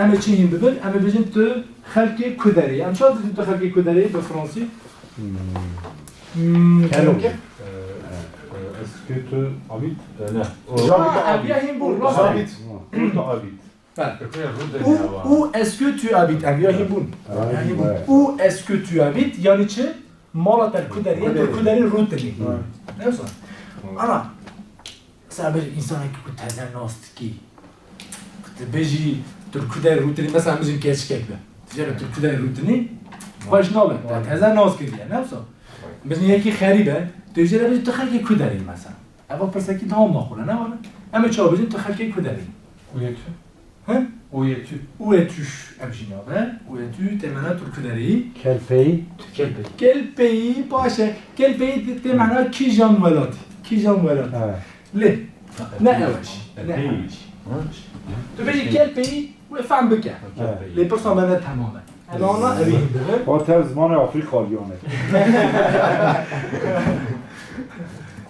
اما چی هیم ببین اما بجیم تو خلق کدری ام چه دیدی تو خلق کدری به فرانسی Est-ce que tu habites là? J'habite à Himbourg. J'habite. Où tu habites? Où est-ce que tu habites? Abia Himbourg. Où est-ce que tu habites? Yani çi? Malat el-Kuderiye, el-Kuderi ruteli. Ne yapsın? Ana, sen bir insana ki kuteler nasıl ki? Beji Türküder rutini mesela bizim keçkekle. Ticaret Türküder rutini baş ne olur? Tezer nasıl ki diye ne yapsın? Biz niye ki kharibe? Ticaret biz tıkaki kuderi mesela. Ama peki tamam mı kula ne var? Ama çoğu bizim tıkaki kuderi. Où es-tu? Hein? Où es-tu? Où es-tu? Abjina ve où es-tu? Temana Türküderi. Quel pays? Quel pays? Paşa. Quel pays temana ki jan velad? Ki jan velad? Le. Ne evaş? Ne evaş? Tu veux dire quel pays? Ouais, femme beka. Les personnes ben tamamen. Alors on a O tez zaman Afrikalyane.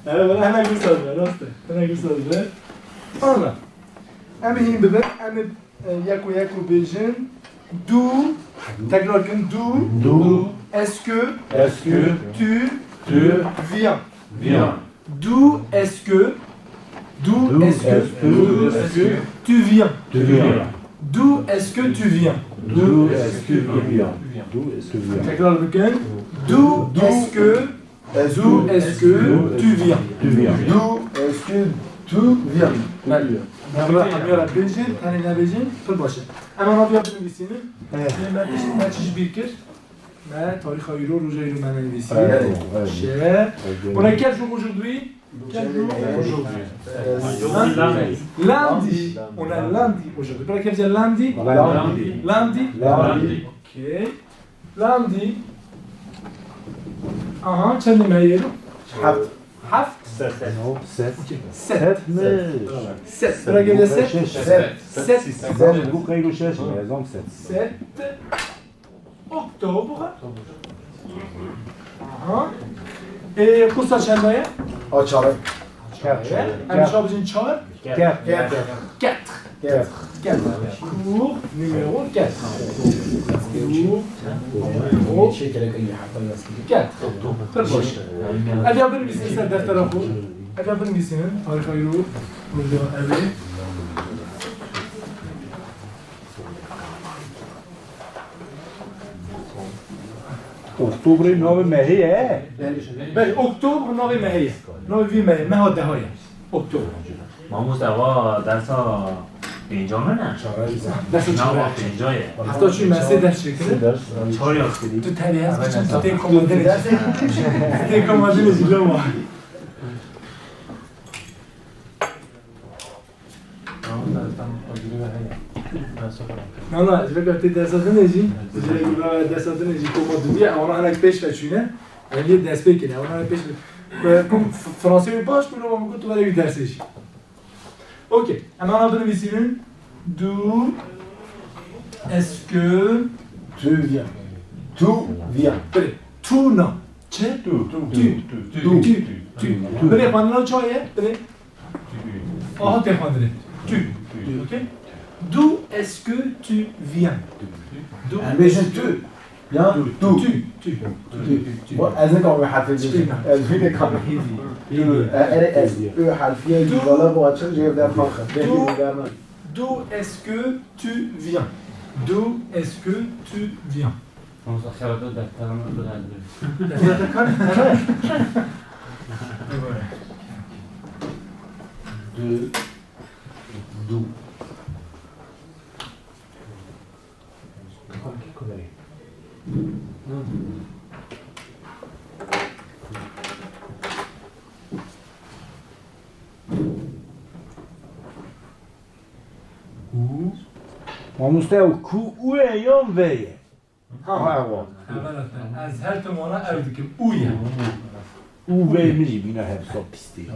Evet, hemen gösterdi. Nasıl? Hemen gösterdi. Ana. Emin bebe, emin yako bejin. D'où? Tekrar gün d'où? Est-ce que tu viens? D'où est-ce que tu viens? D'où est-ce que tu viens? Tekrar gün. D'où est-ce que tu viens? Amira bejin, hani bejin, tut başı. Hemen abi yaptım visini. Ben çeşit birikir. Ben tarih ayırıyor, roja ayırıyor ben visini. Şeye. On a quel jour aujourd'hui? Quel jour aujourd'hui? Lundi. On a lundi aujourd'hui. Para quel jour lundi? Lundi. Ok. Lundi. Aha, çende mi ayırıyor? Haft. Sept. Para quel jour sept? Sept. Bu kaygu şeş mi? Yazam set. 7 octobre. Aha. Et pour ça, Chandaya? Açarım. Un job in char? 4. 4. Cours numéro 4. Cours numéro 4. Très bon. Hadi haber misin sen defter oku? Hadi haber misin? Harika yürü. Burada evet. Oktober 9 mehi है. بله اکتبر 9 مهیه 9 مهیه ماه دهایه اکتبر ما مستوا درسا پنجامه نه؟ درس نه چهاره پنجایه هفته چی مسه درس شکره؟ چهار یاد کردی؟ تو تبیه هست بچن تو تیم کمانده نجی تیم کمانده نجی لما نه نه اجرا کرتی درساته نجی اجرا درساته نجی کمانده بیه اونا هنک پیش بچونه یه دست بکنه اونا هنک پیش بچونه فرانسه رو باش کنم اما تو برای درسش Ok, alors on va donner d'où est-ce que Tu viens. tout non. Tu. Bene, quando non c'ho bene. Oh, te prendre. Tu. Ok. D'où est-ce que tu viens? D'où? Bejin tu. Bien. Tu. أذنك عم يحفز. أذنك عم أنا حرفيا يجيبها بواتشر جايب ده فخر. D'où est-ce que tu viens? D'où est-ce que tu viens? مسخرات دفترم رو D'où. ما مستوى كو يوم ويه. از هر تمانا اردکم اویا او وی می‌بینه حساب پیستی.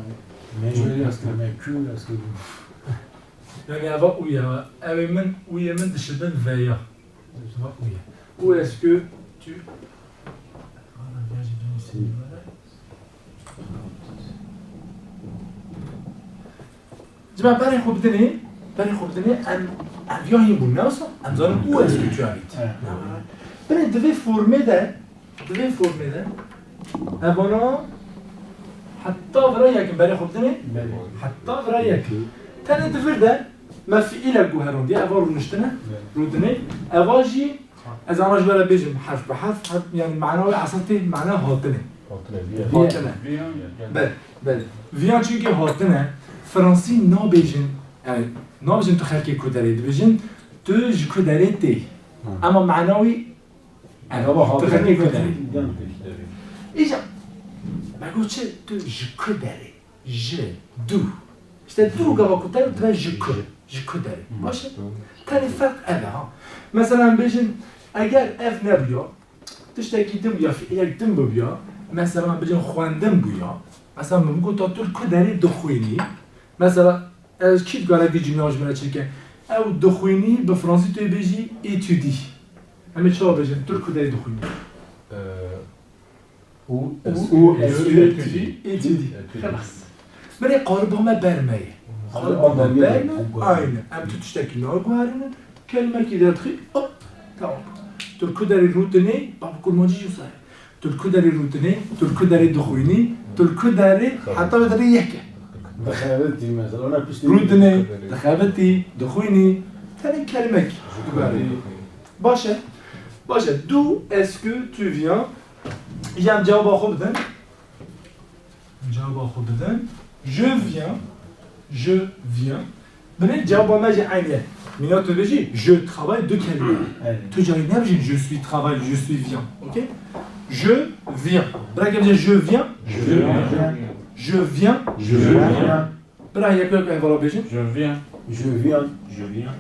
Yani ava ouya, evimin ouyemin dışından veya. Ouya. Où est-ce que tu... جماعة بارين خوب دني برای خب دنه اویانی بون نوسا امزارم او est-ce que tu habites برای دوی فرمه ده اوانا حتی برای یکم برای خب دنه حتی برای یکم تنه دفر ده ما في إلى جوهرون دي أفار ونشتنا رودني أواجي إذا أنا جبر بيجم حرف بحرف يعني معناه عصرتي معناه هاتني هاتنه بل فيان چونكي هاتنه فرنسي نابيجن يعني نابيجن تو خلقي كوداري بيجن تو جكوداري تي أما معناوي أنا تو خلقي كوداري إيجا بقول شيء تو جكوداري ج دو işte du gava kutar ve jikudari باشه تاني فرق أنا ها مثلا بيجن اگر اف نبيا تشتكي دم بيا في ايك دم بيا مثلا بيجن خواندم بيا مثلا بقول تا تو كداري دخويني مثلا كيف قال في جمعه جمله چيكه او دخويني بفرنسي تو بيجي étudie اما شو بيجن تو كداري دخويني ou étudie خلاص برای قالب همه برمایه قالب همه برمایه aynı هم تو تشتكي ناگوهرنه كلمه که دادخی اپ تمام تو الكدري روتني بابا كل ما جي يوصل تو الكدري روتني تو الكدري دخويني تو الكدري حتى بدري يحكي دخلتي مثلا انا بس روتني دخلتي دخويني ثاني كلمه باشه d'où est-ce que tu viens جام جواب خوب بدن جواب خوب بدن je viens بني جواب ما جي عينيه من tu بيجي je travaille de كلمه تو جاي نرجع je suis travail je suis viens OK je viens براك بيجي je viens je viens براك ياكل فوالا بيجي je viens je viens Je viens.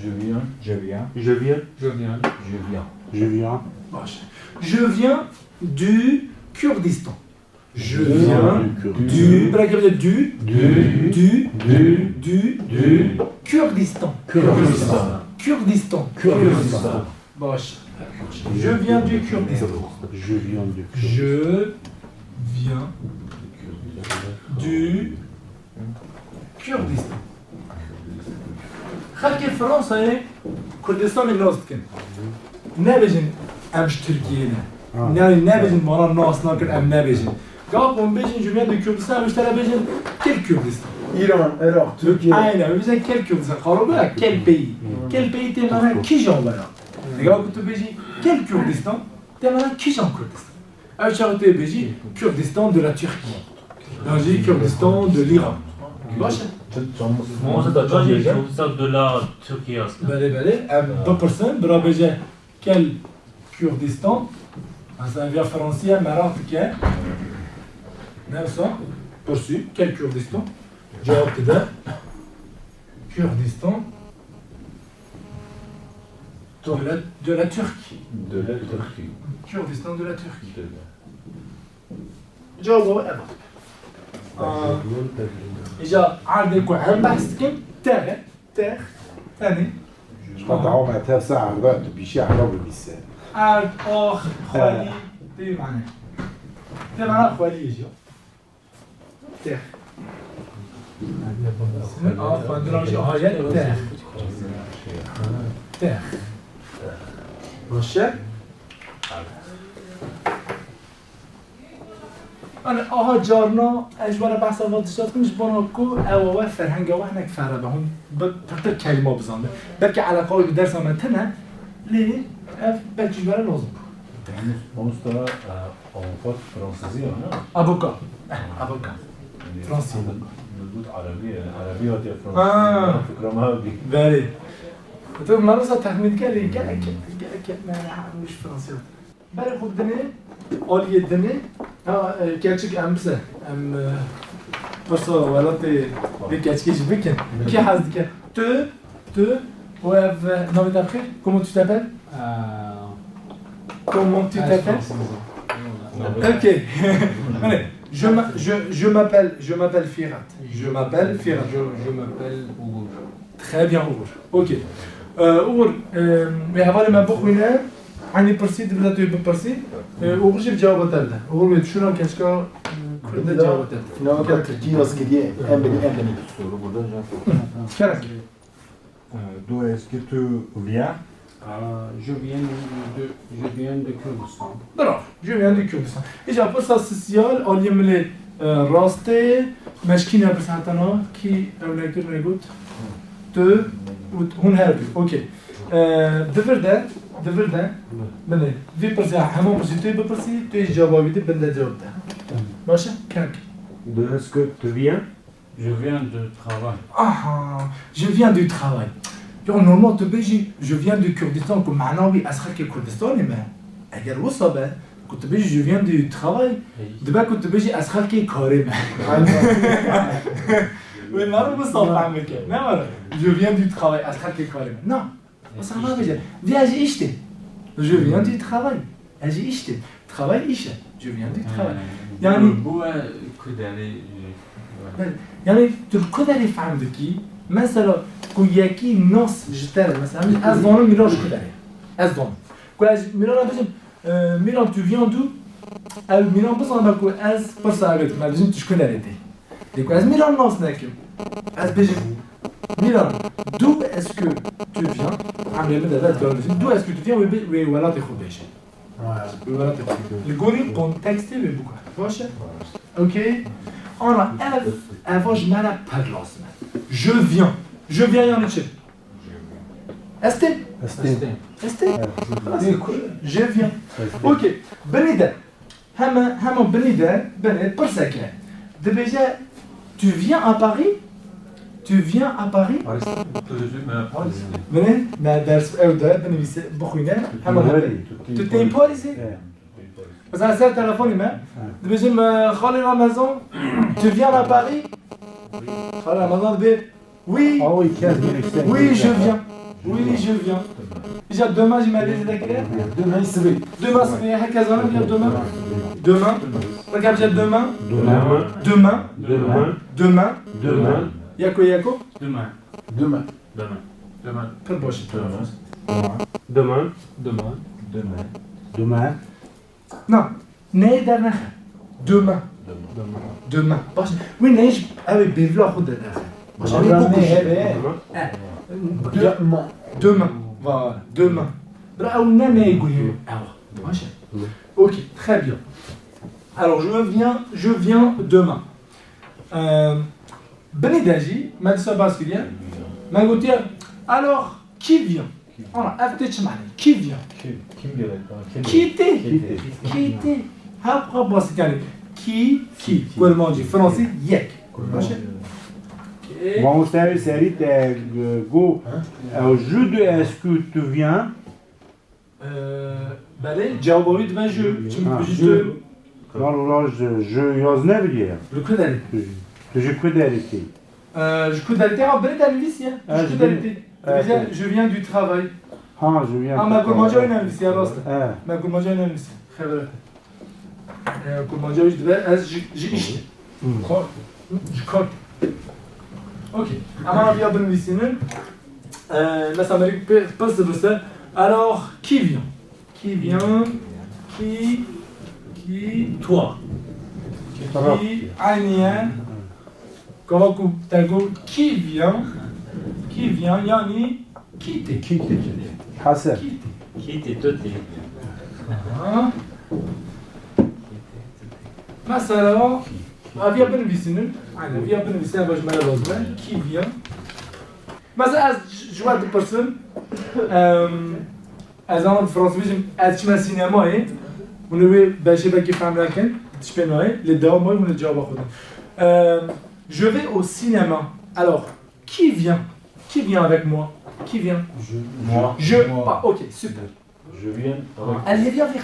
je viens Je viens. je viens Je viens. je viens Je viens. je viens du Kurdistan je viens du براك بيجي du Kurdistan باش je viens du Kurdistan Je viens du je viens du Kurdistan خلك فرنسا كردستان الناس كن نبيجن امش تركيا نبيجن مرة ناس ناكر ام نبيجن قابون بيجن je viens du Kurdistan مش ترى بيجن quel Kurdistan İran, Irak, Türkiye. aynen bize quel Kurdistan قالوا بقى quel pays quel pays تماما كي جان بقى نقول كنت بيجي quel Kurdistan تماما كي جان كردستان أول شيء بيجي Kurdistan de la Turquie بيجي Kurdistan de l'Iran باشه Moi, c'est ça de la Turquie. بله دو پرسن برا بيجي quel Kurdistan مثلا via فرنسية مرات که نفسه perçu quel Kurdistan جواب ده Kurdistan de la Turquie de la Turquie Kurdistan de la Turquie جوابه أبدا إجا عندك هم بحث كم تاخ ثاني قطعوا معناتها ساعة رأت بيشي عربي بالساعة عاد آخ خوالي تي معناه تي معناه خوالي يجي تاخ آخ فندرامشي آيات تاخ باشه أنا جارنا أجبار بحث وادشات مش بناكو أو فرهنگ وحنك فرابه هم بتر كلمة بزنده بلكي على قول بدرس متنها ليه بلكي جبار لازم Monster en fait français أبوكا فرنسي نقول عربي هاتي فرنسي فكرة ما بدي بالي تو مرة تحميد كلي كلك ما مش فرنسي بالي خود دني أولي الدني كاتشك أمسه بس ولاتي بكاتشكيش بكن كي حاسدك تو وف نومي تابخير comment tu t'appelles comment tu t'appelles ok je m'appelle Firat je m'appelle Ougour très bien Ougour ok Ougour mais avant de m'aboucher عيني برسي دبلا توي ببرسي وغجي بجاوب تبدا هو شو راه كاشكا كل جاوب تبدا Ne kadar Türkiye nasıl gidiyor? En beni. Soru buradan cevap. كرك D'où est-ce que tu viens? Je viens de Kurdistan. برافو جو viens du Kurdistan اجا فرصه سوسيال اولي ملي راستي مشكينه بس عطانا كي اولا كرنا قلت تو هون هربي اوكي دفردا بني في برسي همون برسي توي ببرسي توي جوابي دي بندا جاوبتا ماشي كرك D'où est-ce que tu viens? Je viens de travail. Ah, je viens du travail. Normalement, je viens du Kurdistan, comme maintenant, oui, Asrak et Kurdistan, mais agar وصابه كنت بيجي je viens du travail دابا كنت بيجي أسخال كي كارم وين نعرف وصابه عمك نعم je viens du travail أسخال كي كارم non ça ما بيجي viens إيشتي je viens du travail أجي إيشتي travail إيش je viens du travail يعني هو كداري يعني تقدري فهم ذكي مثلا كوياكي نص جتر مثلا أزون ميلان كداري أزون كواج ميلان بيجي ميلان tu viens d'où ميلان بس أنا بقول أز بس أقول ما بيجي تشكداري تي ديك أز ميلان نص ناكل أز بيجي ميلان d'où est-ce que tu viens عم يعمل هذا d'où est-ce que tu viens وي ولا تاخذ بيش ولا تاخذ الجوري كونتكستي بيبوكا واش اوكي أنا avant je m'en parle je viens يعني شيء استي je viens ok بنيدا هما بنيدا بنيت برسكة دبيجا tu viens à Paris بنين ما درس أو ده بنيس بخوينا هما tu t'es pas ici بس أنا سألت تلفوني ما دبيجا ما خالي la maison tu viens à Paris خالي la maison دبي oui Ah oui, 15 minutes. oui je viens déjà demain j'ai ma liste d'accueil Demain il se fait. demain c'est هكذا أنا بيا demain regarde déjà demain Yako Demain. très proche Demain. non نادر demain باش وين نعيش أبي بيفلا خد الأخر باش demain voilà demain أو نام يقولون ماشي ok très bien alors je viens demain بنداجي ما تسباس كذا ما قلت alors qui vient أنا أفتش معني qui vient Kim gelir? qui était هابقى بسيط يعني qui كل ما نجي فرنسي يك ماشي Vamos ter une série de go. Au jeu de est-ce que tu viens? بله جوابی دم جو چون بجید Non, je n'ose ne dire. le coup d'aller Je peux d'arrêter. je coup d'aller t'as belle ta lycée je coup d'aller je viens du travail Ah, je viens. ما كل ما جاي نام lycée راست Ah, ما كل ما جاي نام lycée خبرت كل ما جاي دبا از جي إيش je ok أما بيا بالميسينن مثلا مريك بس بس alors qui vient qui toi qui عينيا comment تقول qui vient يعني qui Hassan. Qui était doté. مثلا أبيا بالميسينن أنا أبيا بالميسينن باش ما لازم qui vient مثلا از جوات بيرسون از انا فرنسا بيجم از شما سينماي ونوي باش باكي فهم لكن تشبيناي لي داو ماي من جواب اخذ je vais au cinéma alors qui vient avec moi qui vient je pas ok super Je viens avec. اللي فيها في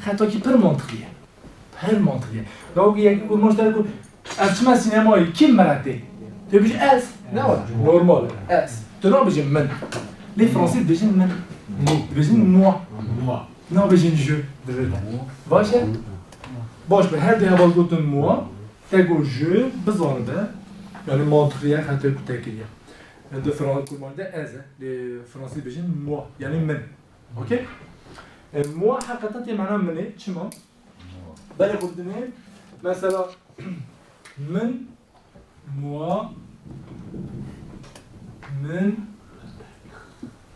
خطا كي بيرمونتري donc il y a moi je t'ai از شما سينماي كي مراتي تبيج اس لا نورمال اس تنو بيجي من لي فرنسي بيجي من بيجي موا نو بيجي جو باش بهذه هذا قلت موا تقول جو بزرده يعني مونتريا خاطر تاكليا دو فرنسي كل مره از لي فرنسي بيجي موا يعني من اوكي moi حقيقة معناها مني شما بالي قلتني مثلا من moi من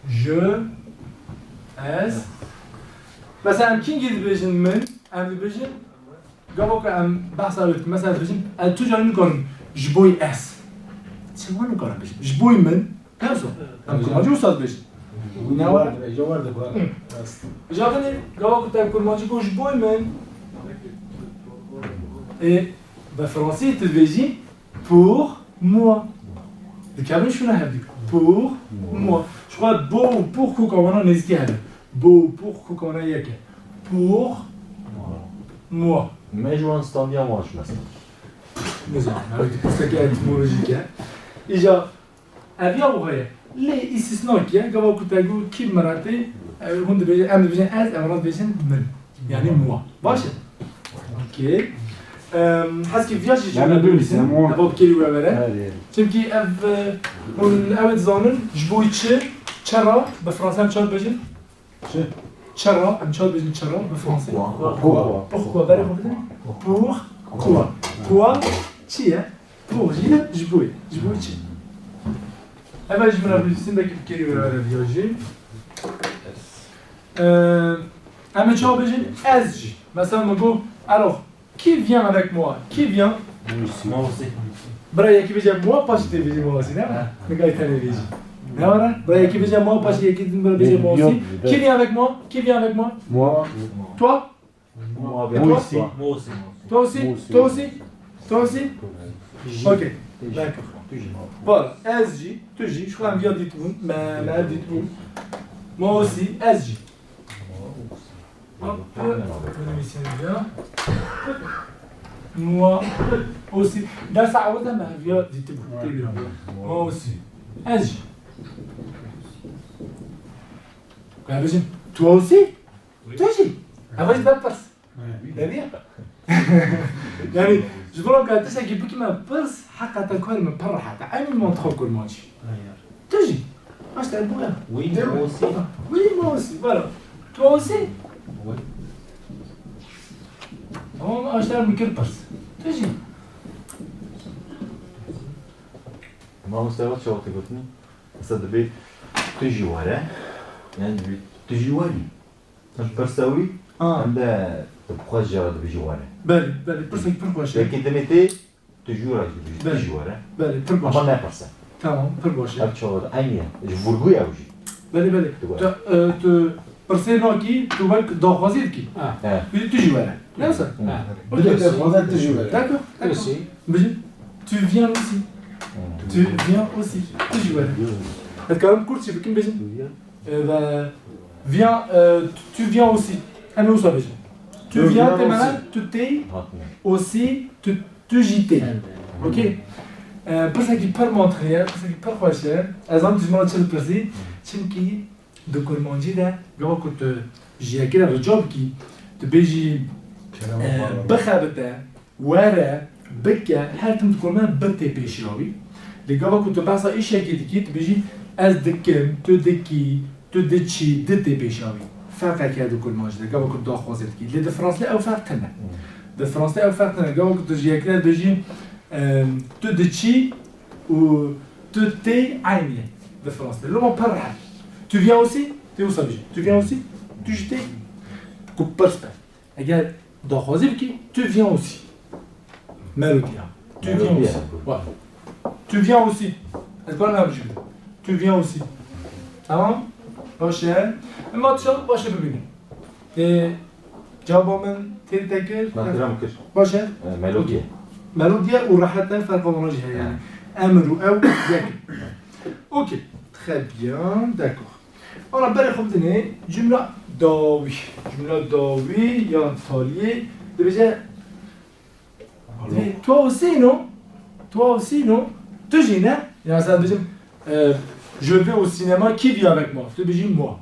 je es مثلا كي نجي بيجن من ام بيجن قبل ام بحث مثلا بيجن توجور نقول جبوي اس شو ما نقول بيجن جبوي من كاسو ام كما استاذ بيجن جوار جابني قبل كنت اقول ما تقول جبوي من et بالفرنسي تبيجي pour moi الكلمة شو نحب pour moi je crois beau pour كوكا وانا نزكي هذا beau pour كوكا وانا ياك pour moi Mais je m'entends bien, moi, je m'assure. نزعم c'est ça qui est étymologique إجا أبيع وغير ليه استثناء كيا قبل كنت أقول كيف مراتي هون بيجي أنا بيجي أز أمرات بيجي من يعني moi باشه أوكي حاسس كيف فياش يعني دول سمو أبغى بكيري ولا بره هذه تمكي أب من أول زمن جبوي تشرا بفرنسا مشال بيجي تشرا مشال بيجي تشرا بفرنسا pourquoi بره خبزة pourquoi quoi تشيا pour جبوي تشي أما جبنا بالسن ده بكيري ولا بره بيجي أما تشال بيجي أزج مثلا نقول alors qui vient avec moi qui vient Moi aussi. Braya qui veut moi pas je te moi aussi non mais quand il est vigi non Braya qui veut moi pas je qui veut moi aussi qui vient avec moi moi toi Moi, Et bien. toi aussi. Moi aussi. toi aussi toi aussi toi aussi ok d'accord voilà SJ tu J je crois un vieux dit tout mais dit tout moi aussi SJ hop on ici bien moi aussi ده سعوده ما فيها دي تبقى moi aussi اجي قابل toi aussi تجي ابغى تبرس دنيا يعني جبران قاعد تسكي بك ما برس حقا تكون من برا حتى اني ما ندخل كل ماتش تجي اش تلعبوها Oui, moi aussi. oui moi aussi voilà toi aussi Oui. هو اشتغل من كل برس تجي ما مستوى شو تقولني؟ صدق تجي ورا يعني تجي وري مش برساوي عندها تبقى جرد بيجي ورا بالي برس بركوا شيء لكن دمتي تجي ورا تجي ورا بالي بركوا ما لا برسا تمام بركوا شيء أبشر أني جبرجو يا وجي بالي tu برسي نوكي tu vas dans choisir qui tu joues là là ça بدأت تجي d'accord aussi. tu viens aussi tu viens aussi tu joues là الكلام كل شيء بكم بيجي viens tu viens aussi أنا وصل بيجي tu viens t'es malade tu t'es aussi tu j'étais ok pour ça qui peut montrer pour ça qui peut crocher exemple tu m'as dit le persi تمكي دكتور موجودة قبل كنت جي كده الجوب كي تبيجي بخابته ورا بكا حالتم تكون ما بتي بيشراوي اللي قبل كنت بعصا ايش كي تبيجي از دكم تدكي تدتشي دتي بيشراوي فرق كي دكتور موجودة قبل كنت اخوزت كي اللي فرنسا او فرقنا فرنسا او فرقنا قبل كنت جي كده بيجي تدتشي و تتي عيني فرنسا اللي هو برا Tu viens aussi? Tu es où ça? Tu viens aussi? Tu jetais? Coupe pas ça. Regarde, dans Khazilki, tu viens aussi. Mélodie. Tu viens aussi. Ouais. Tu viens aussi. Est-ce qu'on a vu? Tu viens aussi. Tamam? Prochain. Matcha, başa bölümü. Cevabımın tekrar. ما كلام كش Başa. ميلوديا Mélodie ou rahaten fark olmayacak yani. Emr ou ev yakın. Ok. Très bien, d'accord. On a bien compris. Jumla dawi. Jumla dawi, il y a un talier. Déjà. Toi aussi, non? Toi aussi, non? Tu viens, il y a ça deuxième. Je vais au cinéma, qui vient avec moi? Tu dis moi.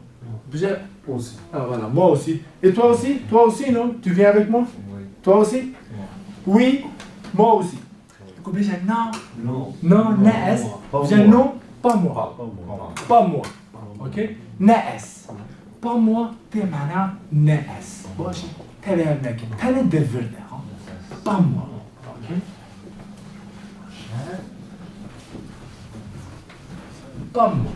Déjà. aussi. Ah voilà, moi aussi. Et toi aussi? Toi aussi, non? Tu viens avec moi? Oui. Toi aussi? Oui, moi aussi. Déjà, non. Non. Non, non, non, pas moi. Pas moi. Ok? Naes. با moi ده معناها ناقص باشه تبع لكن تاني دفر ده با moi اوكي با moi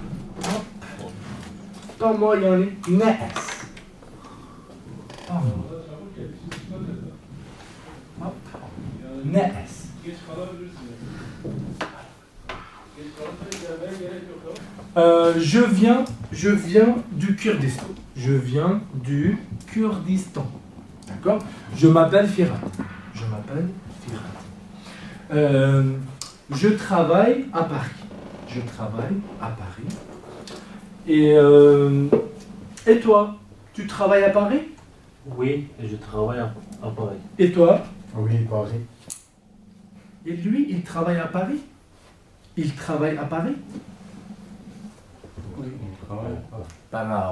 با moi يعني ناقص با moi ناقص je viens du Kurdistan. Je viens du Kurdistan. D'accord? Je m'appelle Firat. Je m'appelle Firat. Je travaille à Paris. Je travaille à Paris. Et toi? Tu travailles à Paris? Oui, je travaille à Paris. Et toi? Oui, Paris. Et lui, il travaille à Paris? Il travaille à Paris? Pas mal.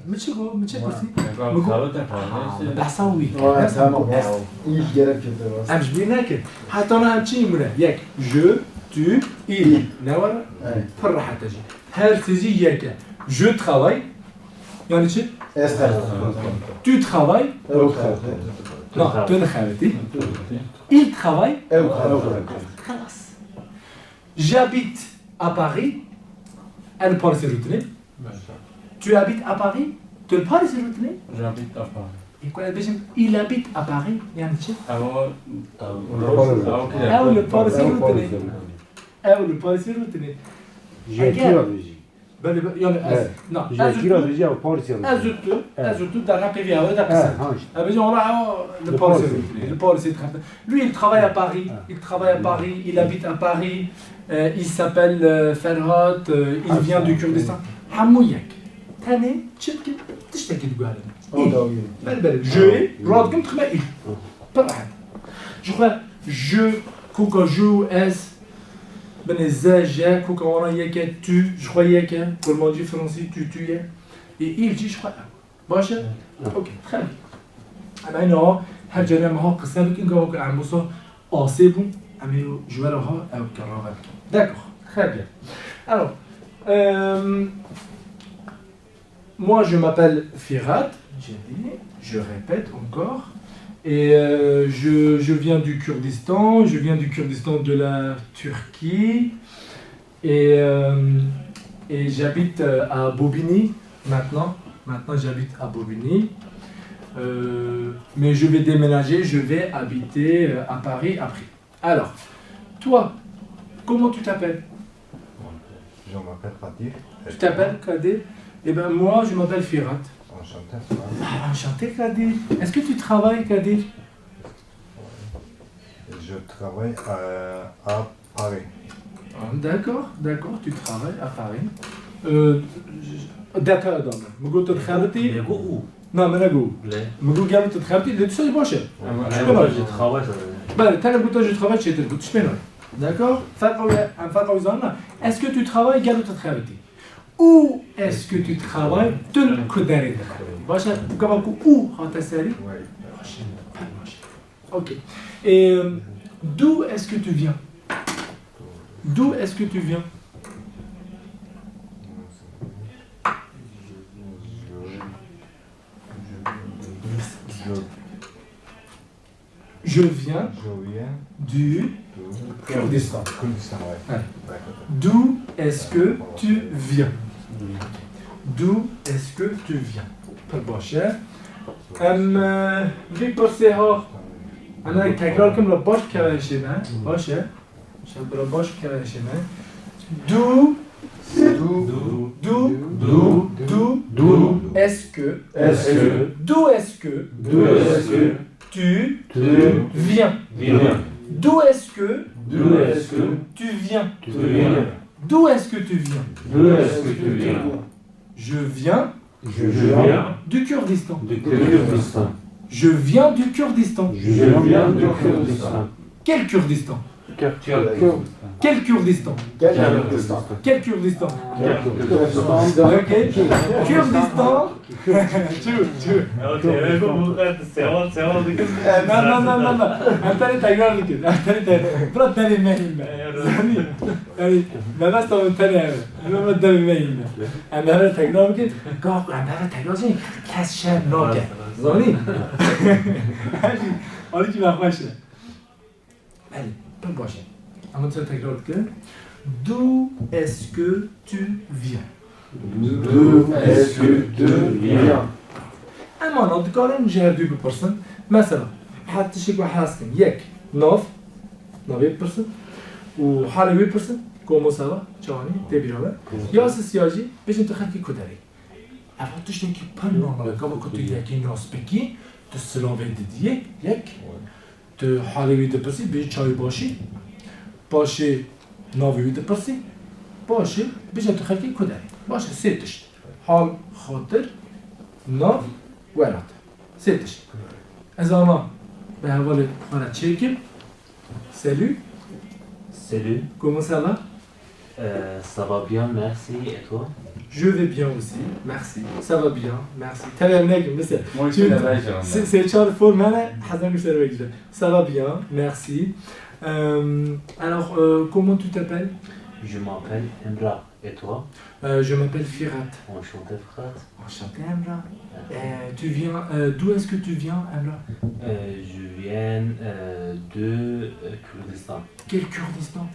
ماشي كرسي بحثاوي Ouais, vraiment. Il gerek yok. امش بيناك حتى انا امشي مرة ياك جو tu il نور فرح تجي هل تجي ياك جو travaille يعني شي Esther. tu travailles non tu travailles il travaille خلاص j'habite à Paris elle parle sur le tu habites à Paris tu parles sur le J'habite à Paris. et quoi il habite à Paris يعني شي Alors, او le parle sur le او le parle sur le Jekiroloji. يعني non Jekiroloji au polisi. ajoute dans la PVA ouais d'accord Ha işte. le policier lui il travaille à Paris il travaille à Paris il habite à Paris il s'appelle Ferhat il vient du Kurdistan حمويك ثاني تشتكي تشتكي تقول لنا je راد كنت خمائي طلعت je كوكا جو اس ben Zaja, Kokawana Yaka, tu, je crois Yaka, comment on dit français, tu es. Et il dit, je crois. Bacha? Ok, très bien. Alors, non, Hadjana Maha, Kassan, Kinga, Amosa, oh, c'est bon. Amio, je vais leur d'accord, très bien. Alors, moi je m'appelle Firat, je répète encore. Et je viens du Kurdistan, de la Turquie et j'habite à Bobigny maintenant j'habite à Bobigny mais je vais déménager, je vais habiter à Paris après. Alors, toi, comment tu t'appelles? Je m'appelle Kadir. Tu t'appelles Kadir? Eh bien moi je m'appelle Firat. Enchanté. Enchanté Kadir. Est-ce que tu travailles Kadir? Je travaille à Paris. D'accord, tu travailles à Paris. D'accord, مقول تدخلتي non mais نقول مقول قبل تدخلتي اللي تسوي باشا Je travaille, ça بله تاني قلت je travaille chez قلت شنو d'accord فرق وزارنا est-ce que tu travailles قبل تدخلتي ou est-ce que tu travailles تلكدري باشا كمان ou هذا سري ok et d'où est-ce que tu viens? D'où est-ce que tu viens? Je viens du Kurdistan. Ouais. D'où est-ce que tu viens? D'où est-ce que tu viens? Pas bon cher. Victor Sehar. أنا تكرار كم لباش كلاشينا باشه شاب لباش كلاشينا d'où est-ce que d'où est-ce que tu viens d'où est-ce que tu viens d'où est-ce que tu viens je viens du Kurdistan. Je viens du Kurdistan. Je viens du Kurdistan. Quel Kurdistan? Quel Kurdistan? Quel Kurdistan? Quel Kurdistan? Kurdistan. Ok. Kurdistan. Çu. Non. Antani tekrar dikkat. Antani tekrar. Bırak deli mehimle. Yani ben aslında antani evet. Ben deli mehimle. Antani tekrar dikkat. Kalk antani tekrar şey. Kes şer noke. Zani. Onu ki ben başla. Allez, peu prochain. Ama sen tekrar dikkat. D'où est-ce que tu viens? D'où est-ce que tu viens? اما نذكر نجهر دو بيرسون مثلا حتى شي واحد حاسكن ياك نوف بيرسون وحالي وي بيرسون كومو سافا تشاوني تبيرو يا سياجي باش انت خاكي كوداري avant tout je t'ai pas normal comme quand tu y a qui nous speki de se laver dédié ياك de حالي وي بيرسون بيجي تشاوي باشي نوف وي بيرسون باشي باش انت خاكي كوداري باشي سيتش حال خاطر نوف ولد ستش از اما به حوال خانه چیکیم سلو Salut, comment ça va ça va bien, merci, et toi? je vais bien aussi merci ça va bien merci تمام نجم مثل Moi, je suis là-bas, c'est Charles Foreman حسن que c'est ça va bien merci alors comment tu t'appelles Je m'appelle Emra, et toi? je m'appelle Firat Enchanté, frère. enchanté Emra tu viens d'où est-ce que tu viens Emra Je viens de Kurdistan. quel Kurdistan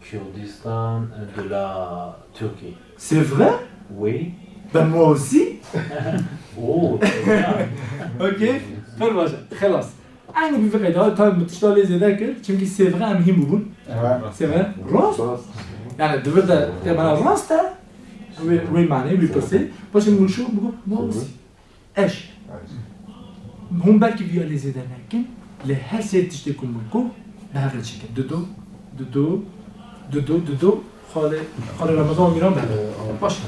Kurdistan de la Turquie. c'est vrai Oui. ben moi aussi Oh, très bien. اوكي فرماجة خلاص انا بفكرة هاي تايم بتشتغل زي ذاكر چونكي سي فري ام هيم سي فري راس يعني دبرت تبع راس تا وين معناه وين باسي باش نشوف نقول ما اوسي ايش هم بالك فيا لي زيد لكن لهر سيت تشتكم منكم بهذا الشكل دودو خاله رمضان میرم باشه